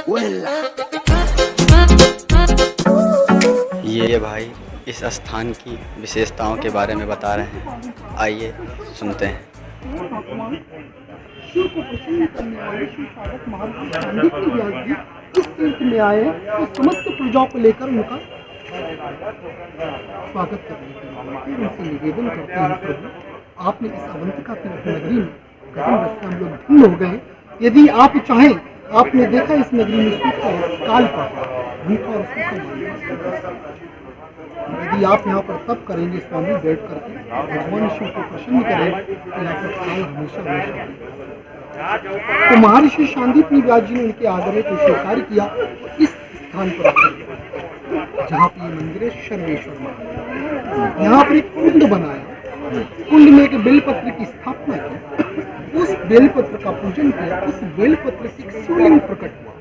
ये भाई इस स्थान की विशेषताओं के बारे में बता रहे हैं, आइए सुनते हैं। शिव को प्रसन्न करने वाले शिव साधक महाराज पांडित्य व्यास जी इस तीर्थ में आए तो समस्त प्रजाओं को लेकर उनका स्वागत करने के लिए फिर उनसे निवेदन करते हैं, प्रभु आपने इस अवंतिका तीर्थ नगरी में कदम रख के हम लोग धन्य हो गए। यदि आप चाहें, आपने देखा इस नगरी में सुख और काल पड़ा, भूखा और सूखा, यदि आप यहाँ पर तप करेंगे स्वामी बैठ करके भगवान शिव को प्रसन्न करें तो यहाँ पर काल हमेशा तो महर्षि शांतिपुनी व्यास जी ने उनके आग्रह को स्वीकार किया। इस स्थान पर आकर जहाँ पे ये मंदिर है सर्वेश्वर महादेव, यहाँ पर एक कुंड बनाया, कुंड में एक बेलपत्र की स्थापना की, उस बेलपत्र का पूजन किया, उस बेलपत्र से एक शिवलिंग प्रकट हुआ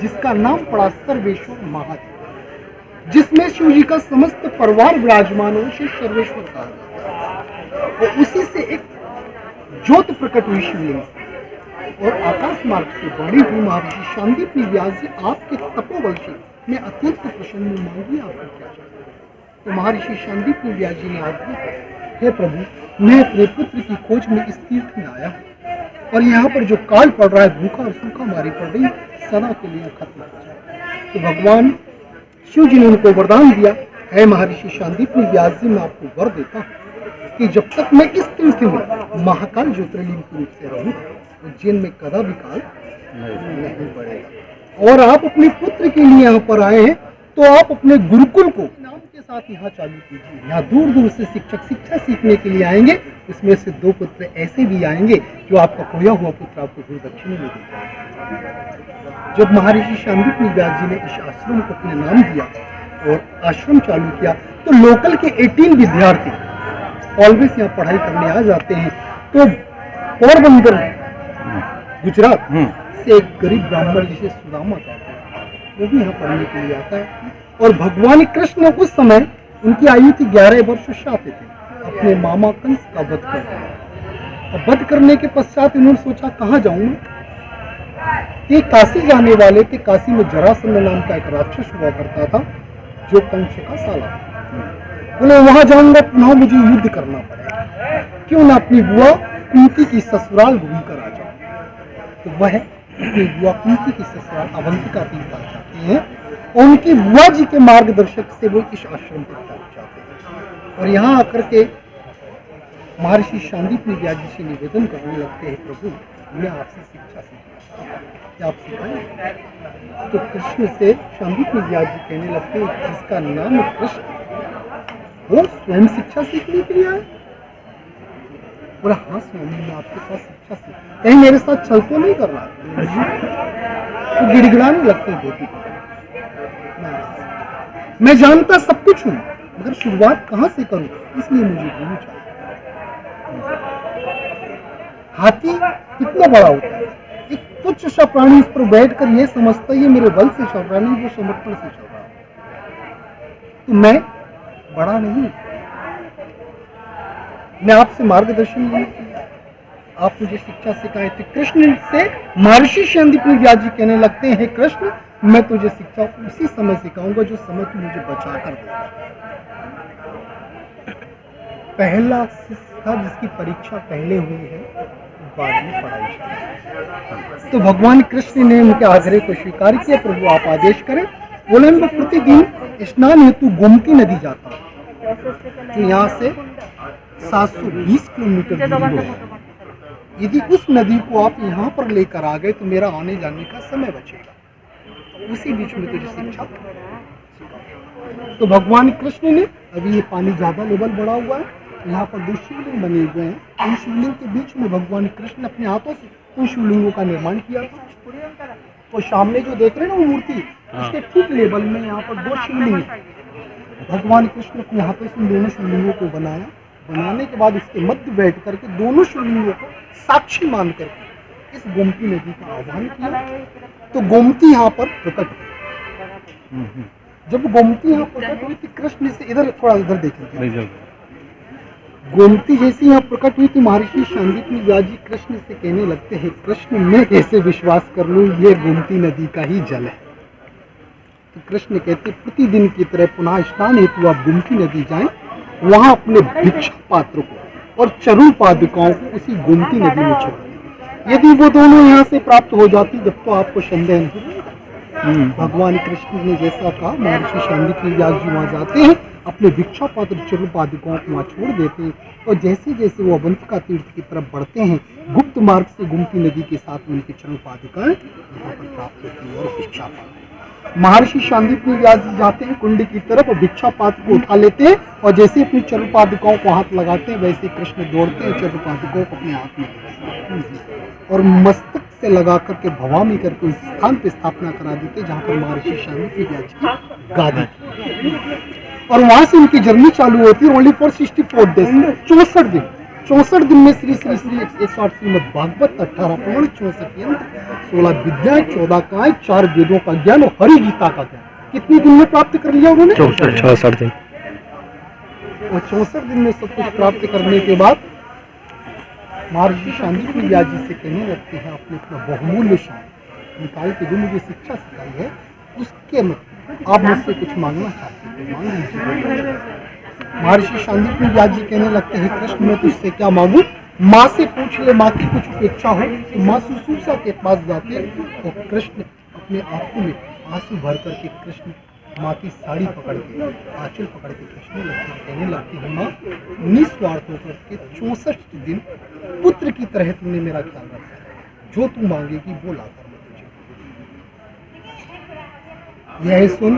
जिसका नाम पड़ा सर्वेश्वर महादेव, जिसमें शिव जी का समस्त परिवार विराजमान हो, शिव सर्वेश्वर कहा जाता है। और उसी से एक ज्योत प्रकट हुई शिवलिंग और आकाश मार्ग से बढ़ी हुई महर्षि शांतिपुनी व्यास जी आपके तपोबल से मैं अत्यंत प्रसन्न हूं, मांगिए आपको क्या चाहिए। तो महर्षि शांतिपुनी व्यास जी ने आज्ञा की, हे प्रभु मैं अपने पुत्र की खोज में इस तीर्थ में आया और यहाँ पर जो काल पड़ रहा है, भूखा और सूखा मारी पड़ रही, सदा के लिए खत्म हो जाए। तो भगवान शिव जी ने उनको वरदान दिया, है महर्षि शांतिपुनी व्यास जी मैं आपको वर देता हूँ कि जब तक मैं इस तीर्थ में महाकाल ज्योतिर्लिंग के रूप से रहूं, उज्जैन में कदा भी काल नहीं बढ़ेगा। और आप अपने पुत्र के लिए यहाँ पर आए हैं तो आप अपने गुरुकुल को नाम के साथ यहाँ चालू कीजिए। यहाँ दूर दूर से शिक्षक शिक्षा सीखने के लिए आएंगे, इसमें से 2 पुत्र ऐसे भी आएंगे जो आपका खोया हुआ पुत्र आपको गुरु दक्षिणा में देगा। जब महर्षि शांतिपुनी व्यास जी ने इस आश्रम को अपने नाम दिया और आश्रम चालू किया तो लोकल के 18 विद्यार्थी ऑलवेज यहाँ पढ़ाई करने आ जाते हैं। तो पोरबंदर गुजरात से एक गरीब ब्राह्मण जिसे सुदामा कहते हैं, वो भी यहाँ पढ़ने के लिए आता है। और भगवान कृष्ण उस समय उनकी आयु थी 11 वर्ष चाहते थे अपने मामा कंस का वध करना। वध करने के पश्चात इन्होंने सोचा कहाँ जाऊं मैं। काशी जाने वाले थे। काशी में जरासंध नाम का एक राक्षस हुआ करता था जो कंस का साला था। बोले वहां जाऊंगा पुनः मुझे युद्ध करना पड़ेगा, क्यों ना अपनी बुआ कुंती की ससुराल घूम कर आ जाऊं। तो वह अपनी बुआ कुंती की ससुराल अवंतिका तीर्थ आ जाते हैं और उनकी बुआ जी के मार्गदर्शक से वो इस आश्रम तक पहुंच जाते हैं। और यहाँ आकर के महर्षि शांतिपुनी व्यास जी से निवेदन करने लगते हैं, प्रभु मैं आपसे शिक्षा सीखना, क्या आप सिखाएं। तो कृष्ण से शांतिपुनी व्यास जी कहने लगते हैं, जिसका नाम कृष्ण वो स्वयं शिक्षा सीखने के लिए आए। बोला हाँ स्वामी मैं आपके पास शिक्षा सीख, कहीं मेरे साथ छल तो नहीं कर रहा। तो गिड़गिड़ाने लगते हैं धोती को, मैं जानता सब कुछ हूँ मगर शुरुआत कहाँ से करूँ, इसलिए मुझे गुरु चाहिए। हाथी कितना बड़ा होता है, एक तुच्छ सा प्राणी इस पर बैठकर ये समझता है ये मेरे बल से चल रहा, नहीं वो समर्पण से चल रहा। तो मैं बड़ा नहीं, मैं आपसे मार्गदर्शन नहीं किया, आप मुझे शिक्षा सिखाए थे। कृष्ण से महर्षि शांतिपुनी व्यास जी कहने लगते हैं, कृष्ण मैं तुझे शिक्षा उसी समय सिखाऊंगा जो समय तू मुझे बचा कर देगा। पहला शिष्य था जिसकी परीक्षा पहले हुई है, बाद में पढ़ाई। तो भगवान कृष्ण ने उनके आग्रह को स्वीकार किया, प्रभु आप आदेश करें। बोले मैं प्रतिदिन स्नान हेतु गोमती नदी जाता हूँ, तो यहाँ से 720 किलोमीटर दूर है। यदि उस नदी को आप यहाँ पर लेकर आ गए तो मेरा आने जाने का समय बचेगा, तो उसी बीच में तुझे शिक्षा। तो भगवान कृष्ण ने, अभी ये पानी ज्यादा लेवल बढ़ा हुआ है, यहाँ पर 2 शिवलिंग बने हुए हैं। उन शिवलिंग के बीच में भगवान कृष्ण अपने हाथों से उन शिवलिंगों का निर्माण किया था। तो सामने जो देख रहे हैं ना वो मूर्ति, उसके ठीक लेवल में यहाँ पर 2 शिवलिंग है। भगवान कृष्ण अपने हाथों से दोनों शिवलिंगों को बनाया, बनाने के बाद उसके मध्य बैठ करके दोनों शिवलिंगों को साक्षी मान करके इस गोमती नदी का आह्वान किया। तो गोमती यहाँ पर प्रकट हुई। जब गोमती यहाँ प्रकट हुई तो कृष्ण से इधर थोड़ा इधर देखेंगे, गोमती जैसी यहाँ प्रकट हुई थी, महर्षि सांदीपनि व्यास जी कृष्ण से कहने लगते हैं, कृष्ण मैं कैसे विश्वास कर लूँ ये गोमती नदी का ही जल है। तो कृष्ण कहते प्रतिदिन की तरह पुनः स्नान हेतु आप गोमती नदी जाएं, वहां अपने भिक्षा पात्र को और चरण पादुकाओं को उसी गोमती नदी में छोड़ दें। यदि वो दोनों यहाँ से प्राप्त हो जाती तब तो आपको संदेह नहीं। भगवान कृष्ण ने जैसा कहा, महर्षि सांदीपनि व्यास जी वहाँ जाते हैं, अपने भिक्षा पात्र चरण पादुकाओं को वहाँ छोड़ देते हैं, और जैसे जैसे वो अवंतिका तीर्थ की तरफ बढ़ते हैं, गुप्त मार्ग से गोमती नदी के साथ उनकी चरण पादुकाएं यहाँ पर प्राप्त होती है और भिक्षा पात्र। महर्षि सांदीपनि व्यास जी जाते हैं कुंड की तरफ और भिक्षा पात्र को उठा लेते हैं, और जैसे अपनी चरण पादुकाओं को हाथ लगाते हैं वैसे कृष्ण दौड़ते हैं, चरण पादुकाओं को अपने हाथ में लगाते हैं और मस्तक से लगा करके भवामी करके उस स्थान पे स्थापना करा देते हैं जहाँ पर महर्षि सांदीपनि व्यास की गादी, और वहां से उनकी जर्नी चालू होती है ओनली फॉर 64 डेज, 64 दिन में श्री श्री श्री 108 श्रीमद् भागवत 18 पुराण 64 यंत्र 16 विद्या 14 काय 4 वेदों का ज्ञान और हरि गीता का ज्ञान कितने दिन में प्राप्त कर लिया उन्होंने? 64 दिन। और 64 दिन में सब कुछ प्राप्त करने के बाद महर्षि सांदीपनि व्यास जी से कहने लगते हैं, आपने अपना बहुमूल्य समय निकाल के जो मुझे शिक्षा सिखाई है उसके में आप मुझसे कुछ मांगना चाहते हैं तो मांग लीजिए। महर्षि सांदीपनि व्यास जी कहने लगते हैं, कृष्ण मैं तुझसे क्या मांगू? माँ से पूछ ले, माँ की कुछ अपेक्षा हो। तो माँ सुसूसा के पास जाते और कृष्ण अपने आंखों में आंसू भर करके कृष्ण माँ की साड़ी पकड़ के आंचल पकड़ के कृष्ण कहने लगते हैं, माँ निस्वार्थ होकर के 64 दिन पुत्र की तरह तुमने मेरा ख्याल रखा, जो तू मांगेगी वो लाकर मैं तुझे। यह सुन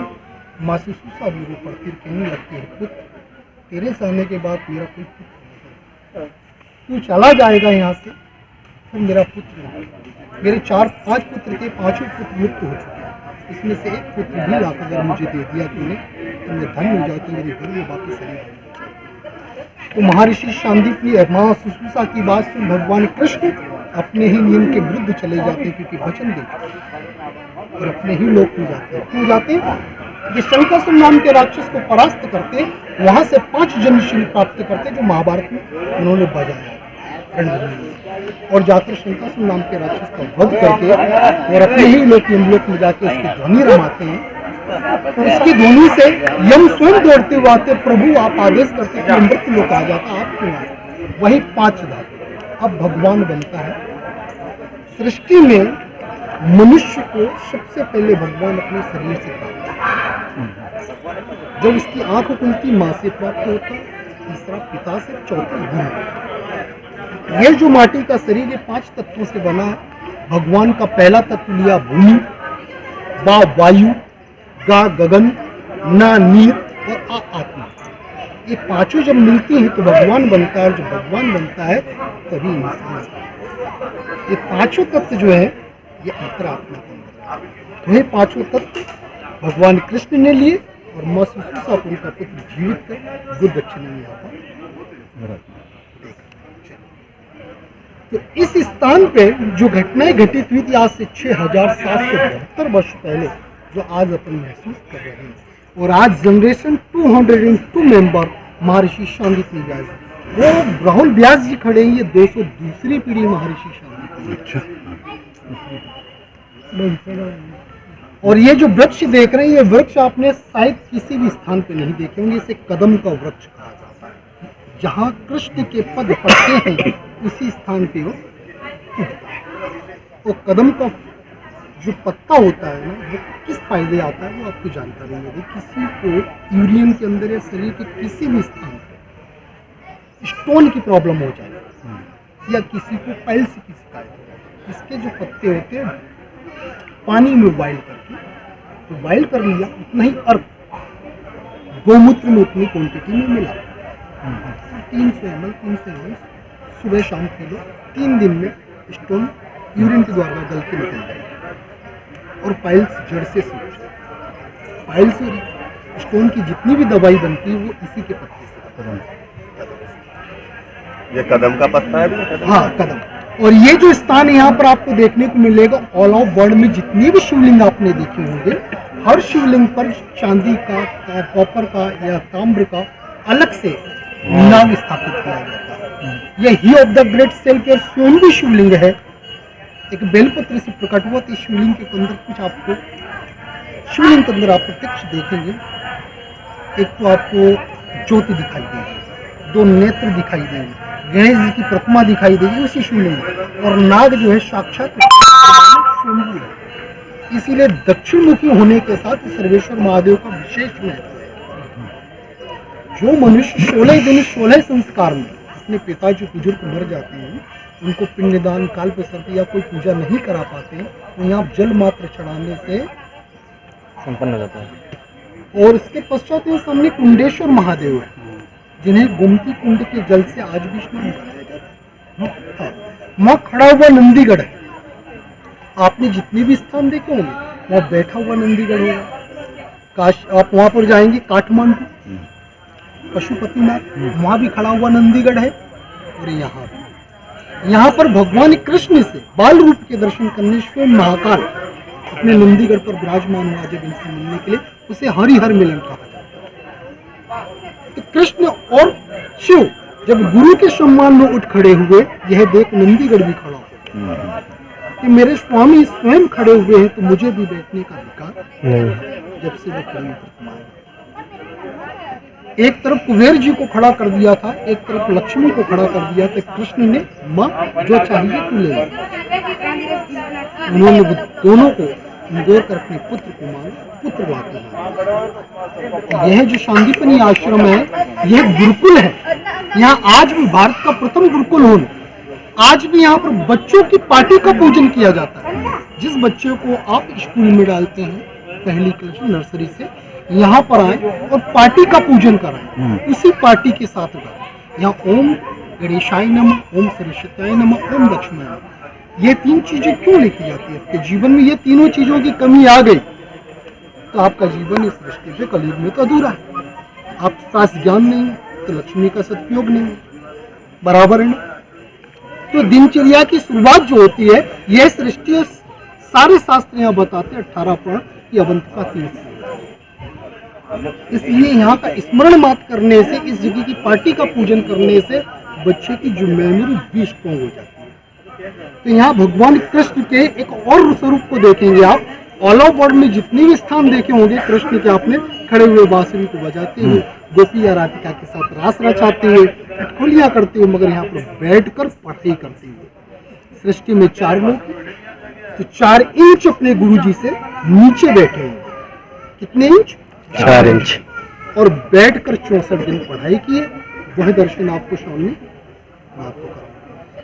माँ सुसूसा रो पड़ती कहने लगती है, पुत्र तेरे जाने के बाद मेरा कोई पुत्र नहीं, तू चला जाएगा यहाँ से फिर मेरा पुत्र नहीं। मेरे 4-5 पुत्र के 5 पुत्र मुक्त हो चुके हैं, इसमें से एक पुत्र भी लाकर अगर मुझे दे दिया तूने तो मैं धन्य हो जाता, मेरे घर में वापस आ जाए। तो महर्षि सांदीपनि माँ सुसूसा की बात सुन भगवान कृष्ण अपने ही नियम के विरुद्ध चले जाते हैं, क्योंकि वचन दे चुके और अपने ही लोक में जाते हैं। क्यों जाते हैं? कि शंकासुर नाम के राक्षस को परास्त करते, वहां से 5 जन्मशील प्राप्त करते जो महाभारत में उन्होंने बजाया और जाकर शंकासुर नाम के राक्षस का वध करके और अपने ही लोक यमलोक में जाके उसकी ध्वनि रमाते हैं। तो उसकी ध्वनि से यम स्वयं दौड़ते हुए आते, प्रभु आप आदेश करते कि अमृत लोक आ जाता, आप क्यों आए? वही 5 धातु अब भगवान बनता है। सृष्टि में मनुष्य को सबसे पहले भगवान अपने शरीर से प्राप्त जब उसकी आंख खुलती माँ से प्राप्त होता, तीसरा पिता से, चौथा गुरु। ये जो माटी का शरीर ये 5 तत्वों से बना है। भगवान का पहला तत्व लिया भूमि, बा वायु, गा गगन, ना नीर और आ आत्मा। ये 5 जब मिलती हैं तो भगवान बनता है, और जब भगवान बनता है तभी इंसान। ये 5 तत्व जो है ये अंतरात्मा के अंदर, वही 5 तत्व भगवान कृष्ण ने लिए और माँ सुसूसा को उनका पुत्र जीवित कर गुरु दक्षिणा में आता। तो इस स्थान पे जो घटनाएं घटित हुई थी आज से 6772 वर्ष पहले, जो आज अपन महसूस कर रहे हैं, और आज जनरेशन 202 मेंबर महर्षि सांदीपनि व्यास जी, वो राहुल व्यास जी खड़े हैं, ये 202री पीढ़ी महर्षि सांदीपनि। और ये जो वृक्ष देख रहे हैं, ये वृक्ष आपने शायद किसी भी स्थान पे नहीं देखे होंगे, इसे कदम का वृक्ष कहा जाता है। जहाँ कृष्ण के पद पड़ते हैं उसी स्थान पे वो उगता है। तो कदम का जो पत्ता होता है ना, वो किस फायदे आता है वो आपको जानकारी नहीं है। किसी को यूरिन के अंदर या शरीर के किसी भी स्थान पर स्टोन की प्रॉब्लम हो जाए या किसी को पाइल्स की शिकायत हो, इसके जो पत्ते होते हैं पानी में बॉइल करके, तो बॉइल कर लिया, उतना ही अर्क गौमूत्र में उतनी क्वांटिटी में मिला, 300 ml सुबह शाम पी लो, 3 दिन में स्टोन यूरिन के द्वारा गल के निकल जाएगा और पाइल्स जड़ से सूख जाए। पाइल्स और स्टोन की जितनी भी दवाई बनती है वो इसी के पत्ते से बनती है। ये कदम का पत्ता है? हाँ, कदम। और ये जो स्थान यहाँ पर आपको देखने को मिलेगा, ऑल ऑफ वर्ल्ड में जितनी भी शिवलिंग आपने देखे होंगे, हर शिवलिंग पर चांदी का, कॉपर का या ताम्र का अलग से नाग स्थापित किया जाता है। यह ही of the great cell care स्वयं भी शिवलिंग है। एक बेलपत्र से प्रकट हुआ तो शिवलिंग के अंदर कुछ आपको शिवलिंग के अंदर आप प्रत्यक्ष देखेंगे। एक तो आपको ज्योति दिखाई देगी, 2 नेत्र दिखाई देंगे, गणेश जी की प्रतिमा दिखाई देगी उसी शिवलिंग में, और नाग जो है साक्षात स्वयंभू है। इसीलिए दक्षिण मुखी होने के साथ सर्वेश्वर महादेव का विशेष महत्व है। जो मनुष्य 16 दिन 16 संस्कार में अपने पिताजी बुजुर्ग मर जाते हैं, उनको पिंडदान काल्प सर्प या कोई पूजा नहीं करा पाते, तो यहाँ जल मात्र चढ़ाने से संपन्न हो जाता है। और इसके पश्चात यहाँ सामने कुंडेश्वर महादेव है, जिन्हें गोमती कुंड के जल से आज भी स्नान कराया जाता है। वहाँ खड़ा हुआ नंदीगढ़ है। आपने जितने भी स्थान देखे होंगे वहाँ बैठा हुआ नंदीगढ़ होगा। आप वहाँ पर जाएंगे काठमांडू, पशुपतिनाथ, वहाँ भी खड़ा हुआ नंदीगढ़ है। और यहाँ पर भगवान कृष्ण से बाल रूप के दर्शन करने स्वयं महाकाल अपने नंदीगढ़ पर विराजमान हुआ। जब इनसे मिलने के लिए उसे हरिहर मिलन कहा जाता है। तो कृष्ण और शिव जब गुरु के सम्मान में उठ खड़े हुए, यह देख नंदीगढ़ भी खड़ा हो कि मेरे स्वामी स्वयं खड़े हुए हैं, तो मुझे भी बैठने का अधिकार नहीं। जब से वो खड़ी प्रतिमा है, एक तरफ कुबेर जी को खड़ा कर दिया था, एक तरफ लक्ष्मी को खड़ा कर दिया था। कृष्ण ने माँ जो चाहिए तू ले। उन्होंने दोनों को निगोर कर अपने पुत्र को मांगा, पुत्र लाते हैं। यह जो शांतिपनी आश्रम है, यह गुरुकुल है। यहाँ आज भी भारत का प्रथम गुरुकुल होने, आज भी यहाँ पर बच्चों की पार्टी का पूजन किया जाता है। जिस बच्चे को आप स्कूल में डालते हैं, पहली क्लास नर्सरी से यहाँ पर आए और पार्टी का पूजन कराएं, उसी पार्टी के साथ डालें। यहाँ ओम गणेशाय नमः, ओम सरस्वत्याय नमः, ओम लक्ष्मी नमः, ये 3 चीजें क्यों लिखी जाती है? आपके जीवन में ये तीनों चीजों की कमी आ गई तो आपका जीवन इस दृष्टि से कलयुग में तो अधूरा है। आपके पास ज्ञान नहीं है तो लक्ष्मी का सदुपयोग नहीं है, बराबर है। तो दिनचर्या की शुरुआत जो होती है, यह सृष्टि और सारे शास्त्र यहाँ बताते हैं 18 पर्ण की अवंत का तीर्थ। इसलिए यहाँ का स्मरण मात्र करने से, इस जगह की पार्टी का पूजन करने से बच्चे की जो मेमोरी भी स्ट्रॉन्ग हो जाती है। तो यहाँ भगवान कृष्ण के एक और स्वरूप को देखेंगे आप। ऑल ओवर वर्ल्ड में जितने भी स्थान देखे होंगे कृष्ण के, आपने खड़े हुए बांसुरी को बजाते हुए, गोपी या राधिका के साथ रास रचाते हुए, ठकुलियाँ करते हुए, मगर यहाँ पर बैठकर पढ़ाई करते हुए। सृष्टि में 4 लोग, तो 4 इंच अपने गुरु जी से नीचे बैठे हैं। कितने इंच? 4 इंच। और बैठकर 64 दिन पढ़ाई किए। वह दर्शन आपको सामने आपको करा।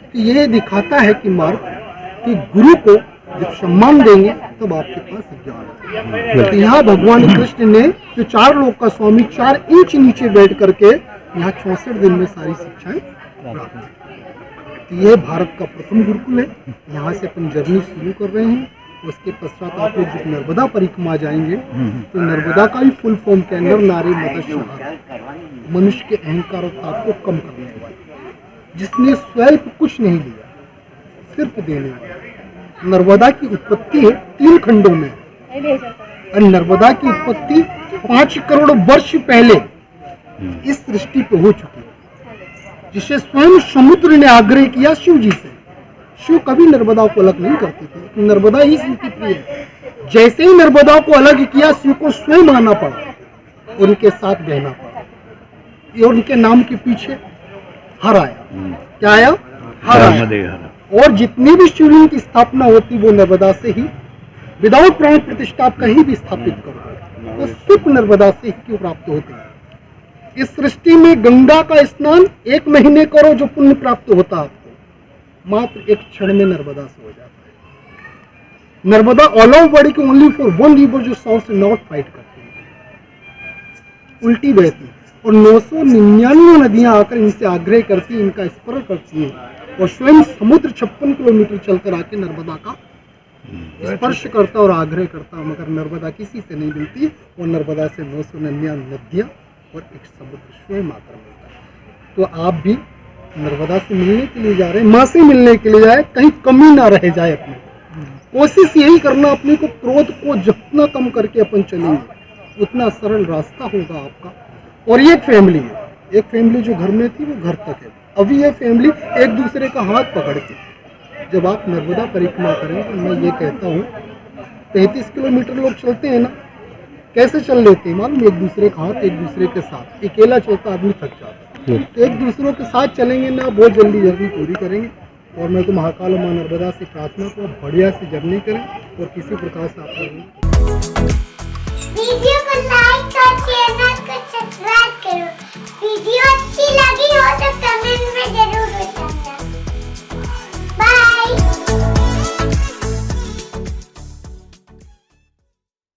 तो यह दिखाता है कि मार्ग कि गुरु को जब सम्मान देंगे तब आपके पास ज्ञान है। तो यहाँ भगवान कृष्ण ने जो 4 लोग का स्वामी 4 इंच नीचे बैठ करके यहाँ 64 दिन में सारी शिक्षाएं प्राप्त की। तो यह भारत का प्रथम गुरुकुल है। यहाँ से अपन जर्नी शुरू कर रहे हैं। उसके पश्चात आप लोग जब नर्मदा परिक्रमा जाएंगे तो नर्मदा का ही फुल फॉर्म के अंदर नारी मत्स्य, मनुष्य के अहंकार और ताप को कम करने वाले, जिसने स्वयं कुछ नहीं लिया, सिर्फ देने वाला। नर्मदा की उत्पत्ति है 3 खंडों में, और नर्मदा की उत्पत्ति 5 करोड़ वर्ष पहले इस सृष्टि पे हो चुकी है, जिसे स्वयं समुद्र ने आग्रह किया शिव जी से। शिव कभी नर्मदा को अलग नहीं करते थे, नर्मदा ही शिव की प्रिय है। जैसे ही नर्मदा को अलग किया, शिव को स्वयं आना पड़ा, उनके साथ बहना पड़ा। ये उनके नाम के पीछे हर आया। क्या आया? हर आया। और जितनी भी शिवलिंग की स्थापना होती वो नर्मदा से ही, विदाउट प्राण प्रतिष्ठा कहीं भी स्थापित करो तो सिर्फ नर्मदा से ही क्यों प्राप्त होते हैं। इस सृष्टि में गंगा का स्नान 1 महीने करो, जो पुण्य प्राप्त होता है मात्र 1 क्षण में नर्मदा से हो जाता है। नर्मदा ऑल ओवर बॉडी के ओनली फॉर 1 रिवर जो साउथ से नॉर्थ फाइट करती है, उल्टी बहती है, और 999 नदियां आकर इनसे आग्रह करती है, इनका स्मरण करती है, और स्वयं समुद्र 56 किलोमीटर चलकर आके नर्मदा का स्पर्श करता और आग्रह करता, मगर नर्मदा किसी से नहीं मिलती। और नर्मदा से 999 नदियां और एक समुद्र स्वयं आकर मिलता है। तो आप भी नर्मदा से मिलने के लिए जा रहे हैं, माँ से मिलने के लिए जाए, कहीं कमी ना रह जाए। अपनी कोशिश यही करना, अपने को क्रोध को जितना कम करके अपन चलेंगे उतना सरल रास्ता होगा आपका। और ये एक फैमिली है, एक फैमिली जो घर में थी वो घर तक है। अभी ये फैमिली एक दूसरे का हाथ पकड़ के, जब आप नर्मदा परिक्रमा करें तो मैं ये कहता हूँ 33 किलोमीटर लोग चलते हैं ना, कैसे चल लेते हैं मालूम? एक दूसरे का हाथ, एक दूसरे के साथ। अकेला चलता आदमी थक जाता है, तो एक दूसरों के साथ चलेंगे ना, बहुत जल्दी जर्नी पूरी करेंगे। और मैं तो महाकाल माँ नर्मदा से प्रार्थना को बढ़िया से जर्नी करें और किसी प्रकार से आप लोग वीडियो को लाइक और चैनल को सब्सक्राइब करो। वीडियो अच्छी लगी हो तो कमेंट